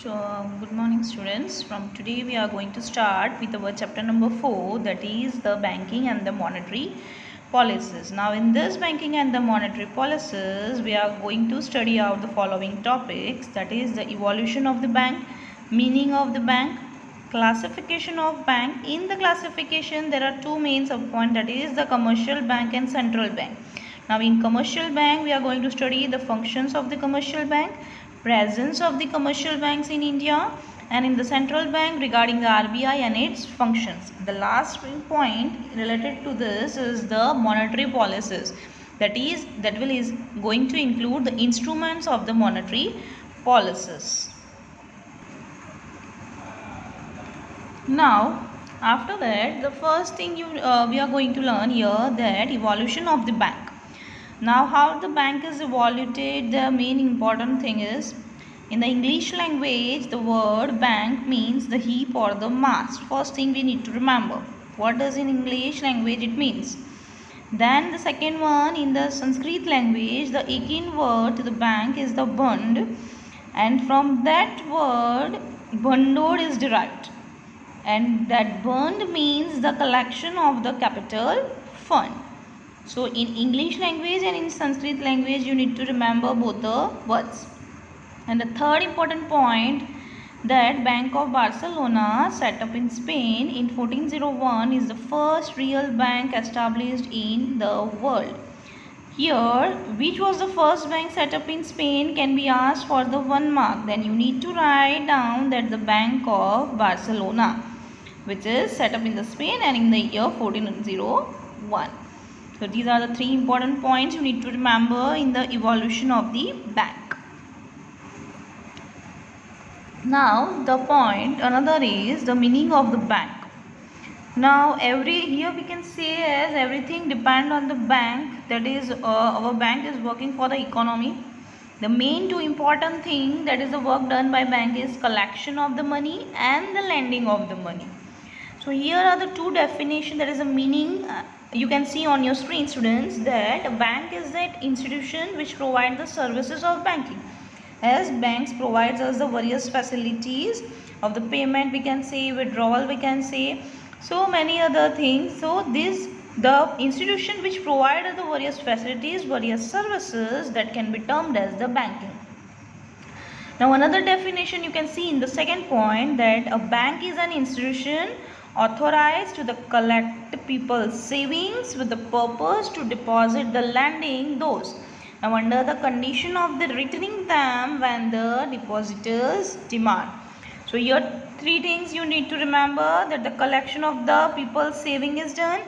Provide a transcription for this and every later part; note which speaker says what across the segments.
Speaker 1: Good morning, students. From today we are going to start with our chapter number 4, that is the banking and the monetary policies. Now in this banking and the monetary policies we are going to study out the following topics, that is the evolution of the bank, meaning of the bank, classification of bank. In the classification there are two main subpoints, that is the commercial bank and central bank. Now in commercial bank we are going to study the functions of the commercial bank, presence of the commercial banks in India, and in the central bank regarding the RBI and its functions. The last point related to this is the monetary policies, that is going to include the instruments of the monetary policies. Now after that, the first thing we are going to learn here, that evolution of the bank. Now how the bank is evolved, the main important thing is, in the English language the word bank means the heap or the mass. First thing we need to remember, what does in English language it means. Then the second one, in the Sanskrit language the akin word to the bank is the bund, and from that word bundod is derived, and that bund means the collection of the capital fund. So in English language and in Sanskrit language you need to remember both the words. And the third important point, that Bank of Barcelona, set up in Spain in 1401, is the first real bank established in the world. Here, which was the first bank set up in Spain can be asked for the 1 mark. Then you need to write down that the Bank of Barcelona, which is set up in the Spain and in the year 1401. So these are the three important points you need to remember in the evolution of the bank. Now the point another is the meaning of the bank. Now here we can say as everything depend on the bank, that is our bank is working for the economy. The main two important thing, that is the work done by bank, is collection of the money and the lending of the money. So here are the two definitions, that is the meaning. You can see on your screen, students, that a bank is that institution which provides the services of banking. As banks provides us the various facilities of the payment, we can say, withdrawal, we can say, so many other things. So the institution which provides the various facilities, various services, that can be termed as the banking. Now another definition you can see in the second point, that a bank is an institution authorized to collect people's savings with the purpose to deposit the lending those. Now under the condition of the returning them when the depositors demand. So here three things you need to remember, that the collection of the people's saving is done,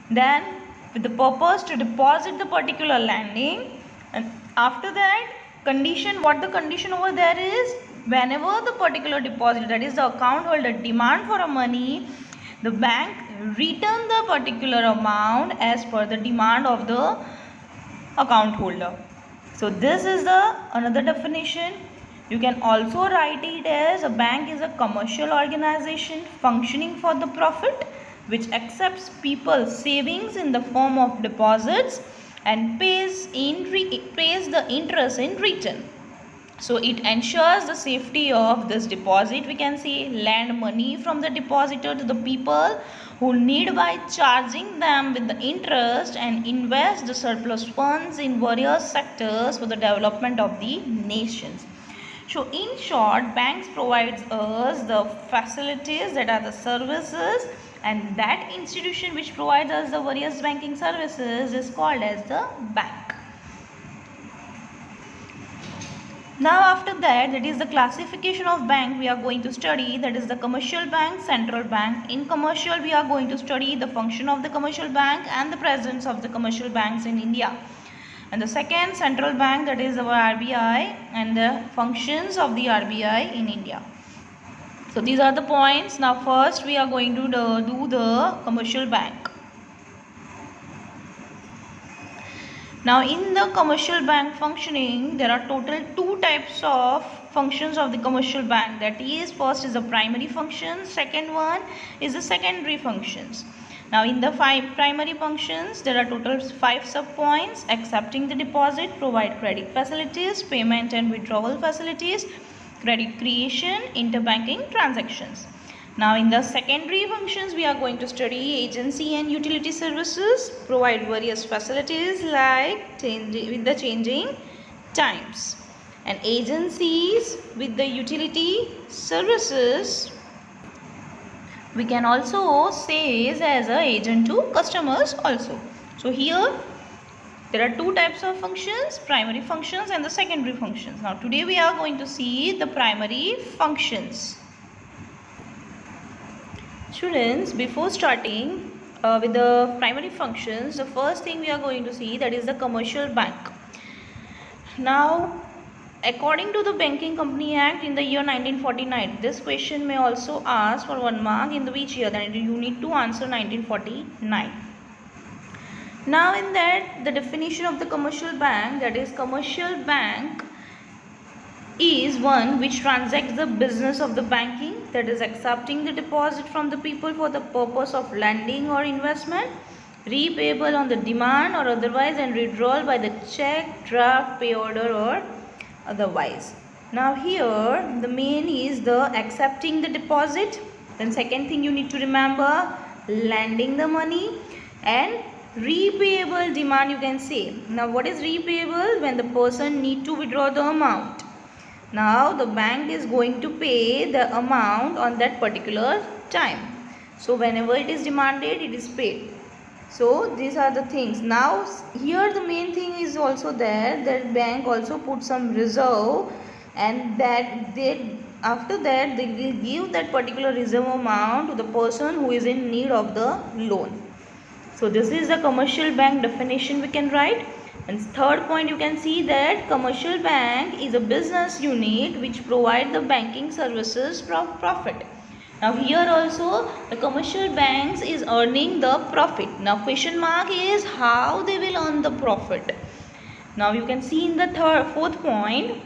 Speaker 1: then with the purpose to deposit the particular lending, and after that condition, what the condition over there is, whenever the particular deposit, that is the account holder, demand for a money, the bank return the particular amount as per the demand of the account holder. So this is the another definition. You can also write it as, a bank is a commercial organization functioning for the profit, which accepts people's savings in the form of deposits and pays the interest in return. So it ensures the safety of this deposit, we can say, lend money from the depositor to the people who need by charging them with the interest, and invest the surplus funds in various sectors for the development of the nations. So in short, banks provides us the facilities, that are the services, and that institution which provides us the various banking services is called as the bank. Now after that is the classification of bank we are going to study, that is the commercial bank, central bank. In commercial we are going to study the function of the commercial bank and the presence of the commercial banks in India. And the second, central bank, that is our RBI, and the functions of the RBI in India. So these are the points. Now first we are going to do the commercial bank. Now in the commercial bank functioning, there are total two types of functions of the commercial bank. That is, first is the primary function, second one is the secondary functions. Now in the 5 primary functions, there are total 5 sub-points: accepting the deposit, provide credit facilities, payment and withdrawal facilities, credit creation, interbanking transactions. Now in the secondary functions we are going to study agency and utility services, provide various facilities like with the changing times. And agencies with the utility services we can also say as a agent to customers also. So here there are two types of functions, primary functions and the secondary functions. Now today we are going to see the primary functions. Students, before starting with the primary functions, the first thing we are going to see, that is the commercial bank. Now according to the Banking Company Act in the year 1949, this question may also ask for 1 mark in the which year, then you need to answer 1949. Now in that, the definition of the commercial bank, that is commercial bank is one which transacts the business of the banking, that is accepting the deposit from the people for the purpose of lending or investment, repayable on the demand or otherwise, and withdrawal by the check, draft, pay order or otherwise. Now here the main is the accepting the deposit, then second thing you need to remember, lending the money, and repayable demand you can say. Now what is repayable? When the person need to withdraw the amount. Now the bank is going to pay the amount on that particular time. So whenever it is demanded, it is paid. So these are the things. Now here the main thing is also there that bank also put some reserve, and that after that they will give that particular reserve amount to the person who is in need of the loan. So this is the commercial bank definition we can write. And third point, you can see that commercial bank is a business unit which provide the banking services for profit. Now here also the commercial banks is earning the profit. Now question mark is how they will earn the profit. Now you can see in the fourth point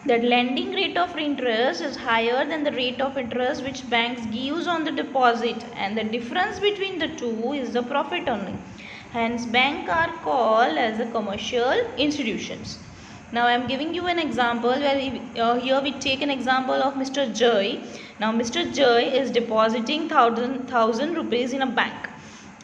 Speaker 1: that lending rate of interest is higher than the rate of interest which banks gives on the deposit, and the difference between the two is the profit earning. Hence banks are called as the commercial institutions. Now I am giving you an example where here we take an example of Mr. Jay. Now Mr. Jay is depositing 1000 rupees in a bank.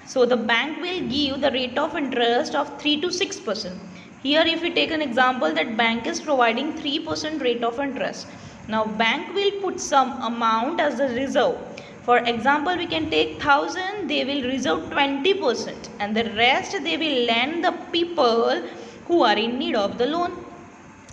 Speaker 1: So the bank will give the rate of interest of 3 to 6%. Here if we take an example that bank is providing 3% rate of interest. Now bank will put some amount as a reserve. For example, we can take 1000, they will reserve 20%, and the rest they will lend the people who are in need of the loan.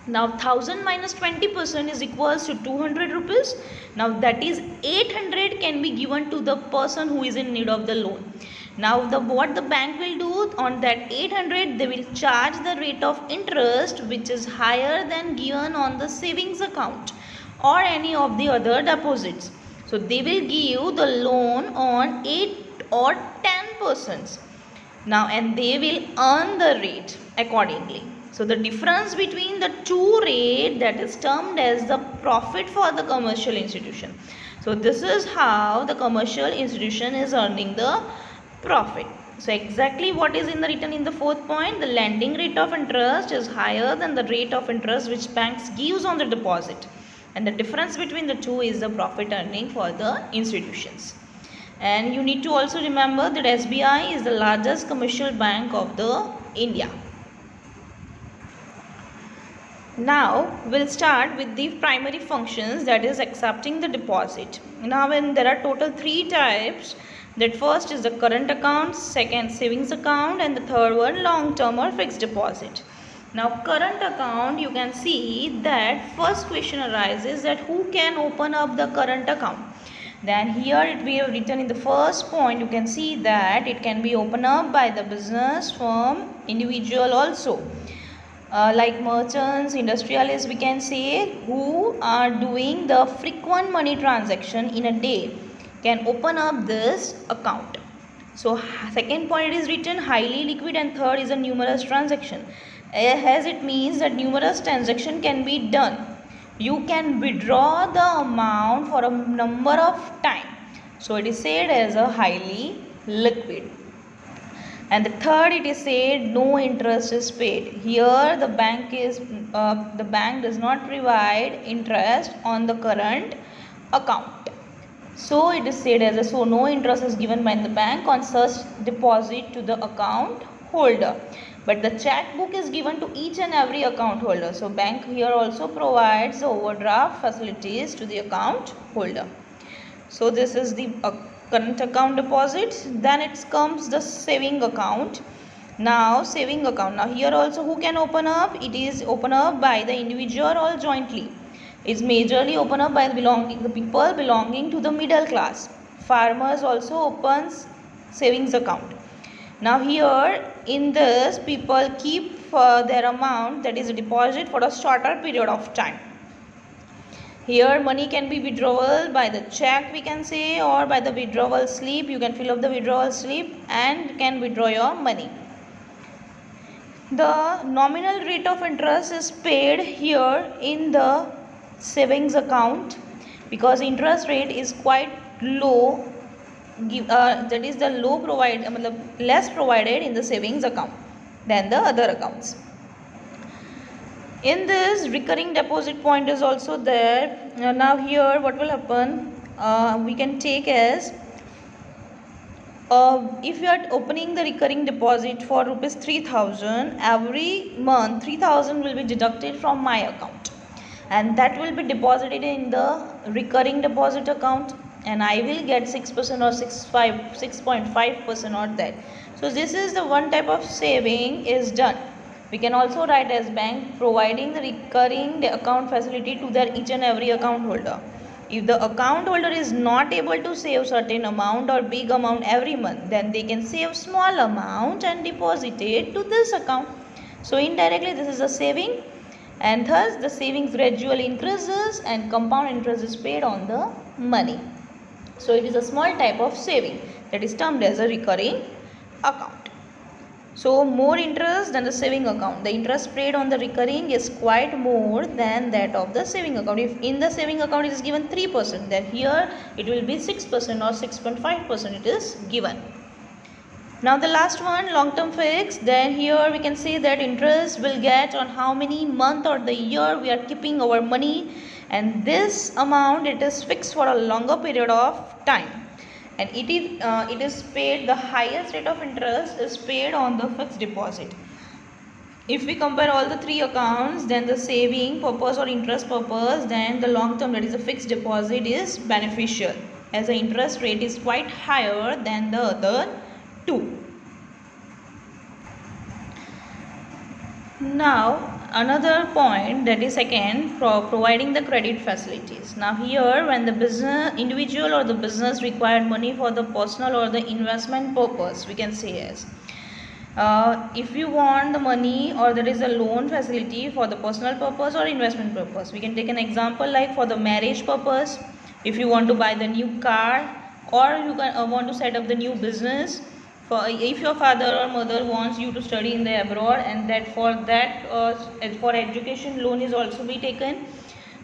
Speaker 1: Now 1000 minus 20% is equals to 200 rupees. Now that is 800 can be given to the person who is in need of the loan. Now what the bank will do on that 800, they will charge the rate of interest which is higher than given on the savings account or any of the other deposits. So they will give the loan on 8 or 10%. Now and they will earn the rate accordingly. So the difference between the two rates, that is termed as the profit for the commercial institution. So this is how the commercial institution is earning the profit. So exactly what is written in the fourth point, the lending rate of interest is higher than the rate of interest which banks gives on the deposit, and the difference between the two is the profit earning for the institutions. And you need to also remember that SBI is the largest commercial bank of the India. Now we'll start with the primary functions, that is accepting the deposit. Now when there are total 3 types, that first is the current account, second savings account, and the third one long term or fixed deposit. Now current account, you can see that first question arises that who can open up the current account. Then here we have written in the first point, you can see that it can be opened up by the business, firm, individual also. Like merchants, industrialists, we can say, who are doing the frequent money transaction in a day can open up this account. So second point is written highly liquid, and third is a numerous transaction. As it means that numerous transaction can be done. You can withdraw the amount for a number of time. So it is said as a highly liquid. And the third, it is said no interest is paid. Here the bank does not provide interest on the current account. So it is said as a, so no interest is given by the bank on such deposit to the account holder. But the checkbook is given to each and every account holder. So bank here also provides the overdraft facilities to the account holder. So this is the current account deposit. Then it comes the saving account. Now saving account. Now here also who can open up? It is open up by the individual or jointly. It's majorly open up by the people belonging to the middle class. Farmers also opens savings account. Now here in this, people keep their amount, that is a deposit, for a shorter period of time. Here money can be withdrawal by the check, we can say, or by the withdrawal slip. You can fill up the withdrawal slip and can withdraw your money. The nominal rate of interest is paid here in the savings account because interest rate is quite low. That is the less provided in the savings account than the other accounts. In this, recurring deposit point is also there. Now here what will happen, we can take as if you are opening the recurring deposit for rupees 3000, every month 3000 will be deducted from my account and that will be deposited in the recurring deposit account, and I will get 6% or 6.5% or that. So this is the one type of saving is done. We can also write as bank providing the recurring account facility to their each and every account holder. If the account holder is not able to save certain amount or big amount every month, then they can save small amount and deposit it to this account. So indirectly this is a saving, and thus the savings gradually increases and compound interest is paid on the money. So it is a small type of saving that is termed as a recurring account. So more interest than the saving account. The interest paid on the recurring is quite more than that of the saving account. If in the saving account it is given 3%, then here it will be 6% or 6.5% it is given. Now the last one, long term fixed. Then here we can say that interest will get on how many month or the year we are keeping our money, and this amount it is fixed for a longer period of time, and it is paid, the highest rate of interest is paid on the fixed deposit. If we compare all the three accounts, then the saving purpose or interest purpose, then the long term, that is a fixed deposit, is beneficial as the interest rate is quite higher than the other two. Now another point, that is second, providing the credit facilities. Now here when the individual or the business required money for the personal or the investment purpose, we can say as if you want the money or there is a loan facility for the personal purpose or investment purpose. We can take an example like for the marriage purpose, if you want to buy the new car, or you can want to set up the new business. For if your father or mother wants you to study in the abroad, and that for education loan is also be taken.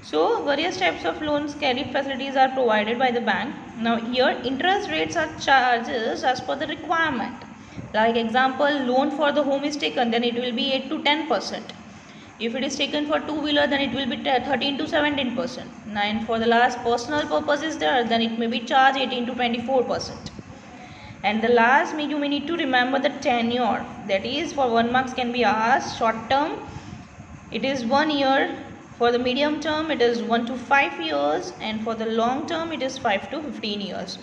Speaker 1: So various types of loans, credit facilities are provided by the bank. Now here interest rates are charges as per the requirement. Like example, loan for the home is taken, then it will be 8 to 10%. If it is taken for two-wheeler, then it will be 13 to 17%. And for the last personal purpose is there, then it may be charged 18 to 24%. And the last, you may need to remember the tenure, that is for 1 marks can be asked. Short term it is 1 year, for the medium term it is 1 to 5 years, and for the long term it is 5 to 15 years.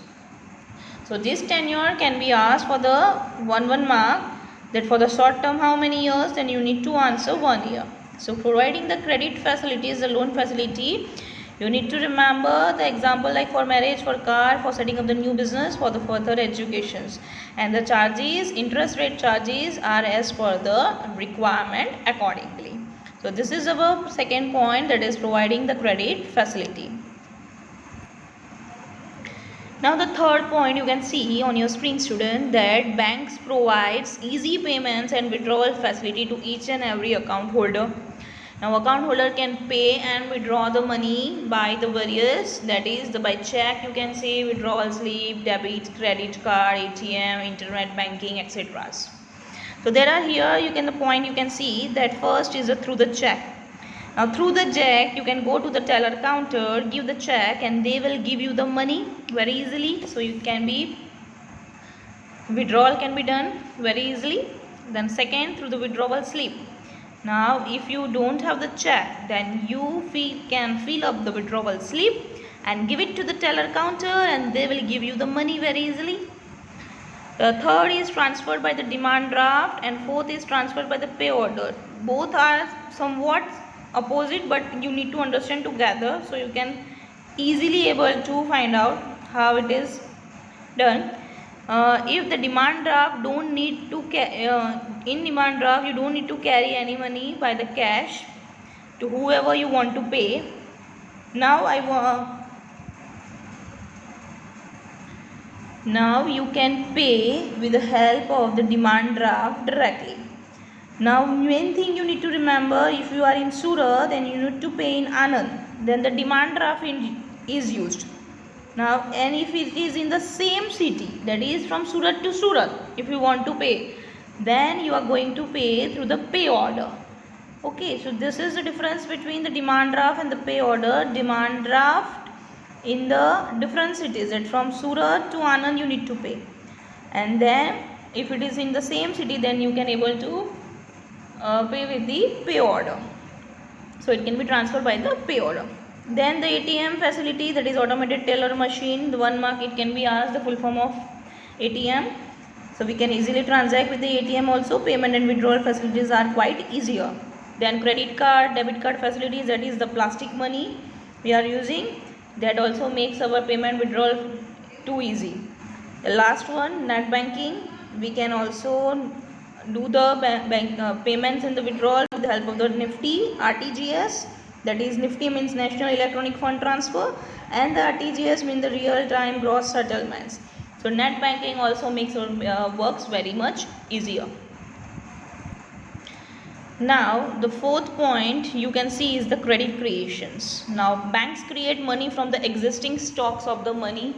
Speaker 1: So this tenure can be asked for the 1 mark, that for the short term how many years, then you need to answer 1 year. So providing the credit facilities, the loan facility, you need to remember the example like for marriage, for car, for setting up the new business, for the further educations. And the charges, interest rate charges are as per the requirement accordingly. So this is our second point, that is providing the credit facility. Now the third point, you can see on your screen, student, that banks provides easy payments and withdrawal facility to each and every account holder. Now account holder can pay and withdraw the money by the various, that is by check, you can say, withdrawal slip, debit, credit card, ATM, internet banking, etc. So there are here the point you can see that first is through the check. Now through the check you can go to the teller counter, give the check, and they will give you the money very easily. So you can be withdrawal can be done very easily. Then second, through the withdrawal slip. Now if you don't have the check, then you can fill up the withdrawal slip and give it to the teller counter, and they will give you the money very easily. The third is transferred by the demand draft, and fourth is transferred by the pay order. Both are somewhat opposite, but you need to understand together, so you can easily able to find out how it is done. If the demand draft don't need to in demand draft you don't need to carry any money by the cash to whoever you want to pay. Now now you can pay with the help of the demand draft directly. Now main thing you need to remember, if you are in Surat then you need to pay in Anand, then the demand draft is used. Now, and if it is in the same city, that is from Surat to Surat, if you want to pay, then you are going to pay through the pay order. Okay, so this is the difference between the demand draft and the pay order. Demand draft in the different cities, that from Surat to Anand you need to pay, and then if it is in the same city, then you can able to pay with the pay order. So it can be transferred by the pay order. Then the ATM facility, that is automated teller machine. The 1 mark it can be asked the full form of ATM. So we can easily transact with the ATM also. Payment and withdrawal facilities are quite easier. Then credit card, debit card facilities, that is the plastic money we are using. That also makes our payment withdrawal too easy. The last one, net banking. We can also do the payments and the withdrawal with the help of the NIFTY, RTGS. That is NIFTY means National Electronic Fund Transfer, and the RTGS means the real time gross settlements. So net banking also makes works very much easier. Now the fourth point you can see is the credit creations. Now banks create money from the existing stocks of the money,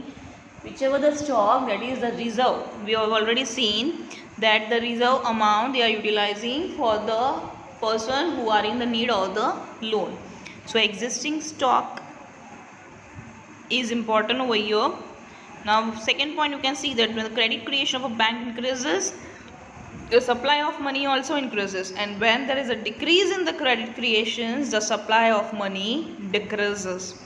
Speaker 1: whichever the stock, that is the reserve. We have already seen that the reserve amount they are utilizing for the person who are in the need of the loan. So existing stock is important over here. Now second point, you can see that when the credit creation of a bank increases, the supply of money also increases, and when there is a decrease in the credit creations, the supply of money decreases.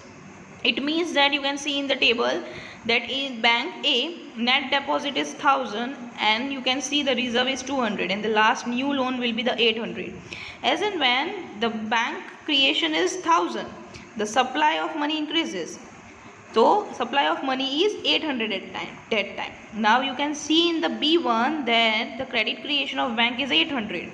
Speaker 1: It means that you can see in the table that in bank A, net deposit is 1000 and you can see the reserve is 200, and the last new loan will be the 800. As and when the bank creation is 1000, the supply of money increases. So supply of money is 800 at that time. Now you can see in the B1 that the credit creation of bank is 800.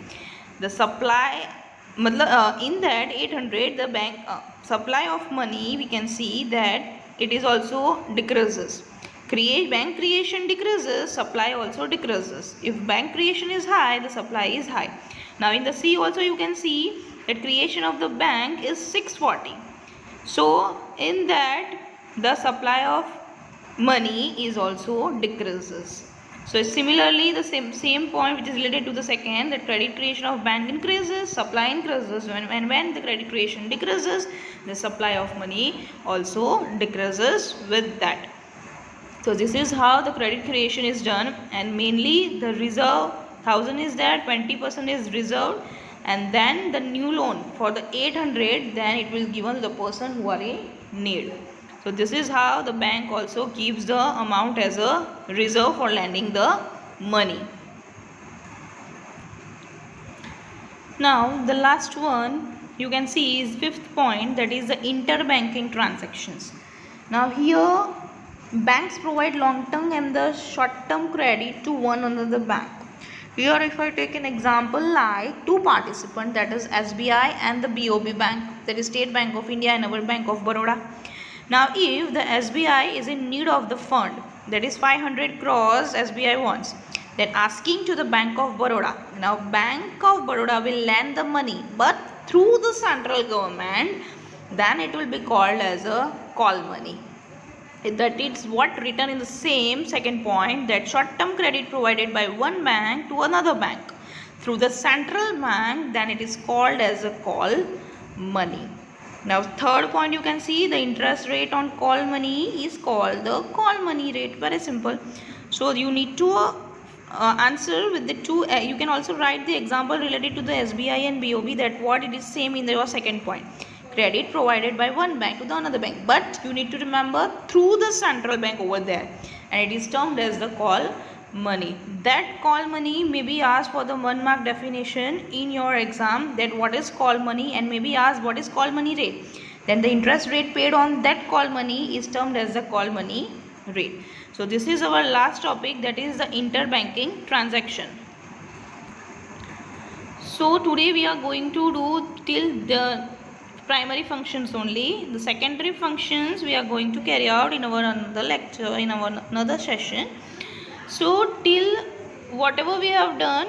Speaker 1: The supply in that 800, the bank supply of money, we can see that it is also decreases. Bank creation decreases, supply also decreases. If bank creation is high, the supply is high. Now in the C also you can see that creation of the bank is 640. So in that the supply of money is also decreases. So similarly the same point which is related to the second, that credit creation of bank increases, supply increases, and when the credit creation decreases, the supply of money also decreases with that. So this is how the credit creation is done, and mainly the reserve 1000 is there, 20% is reserved, and then the new loan for the 800, then it will given to the person who are in need. So this is how the bank also keeps the amount as a reserve for lending the money. Now the last one you can see is fifth point, that is the interbanking transactions. Now here banks provide long-term and the short-term credit to one another bank. Here if I take an example like two participants, that is SBI and the BOB bank, that is State Bank of India and our Bank of Baroda. Now if the SBI is in need of the fund, that is 500 crores SBI wants, then asking to the Bank of Baroda. Now Bank of Baroda will lend the money, but through the central government, then it will be called as a call money. That is what written in the same second point, that short-term credit provided by one bank to another bank through the central bank, then it is called as a call money. Now third point, you can see the interest rate on call money is called the call money rate. Very simple. So you need to answer with the two. You can also write the example related to the SBI and BOB, that what it is same in your second point. Credit provided by one bank to the another bank, but you need to remember through the central bank over there, and it is termed as the call money. That call money may be asked for the 1 mark definition in your exam, that what is call money, and may be asked what is call money rate. Then the interest rate paid on that call money is termed as the call money rate. So this is our last topic, that is the interbanking transaction. So today we are going to do till the primary functions only. The secondary functions we are going to carry out in our another lecture, in our another session. So till whatever we have done,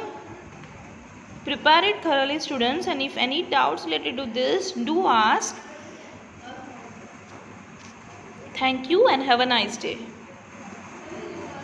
Speaker 1: prepare it thoroughly, students, and if any doubts related to this, do ask. Thank you and have a nice day.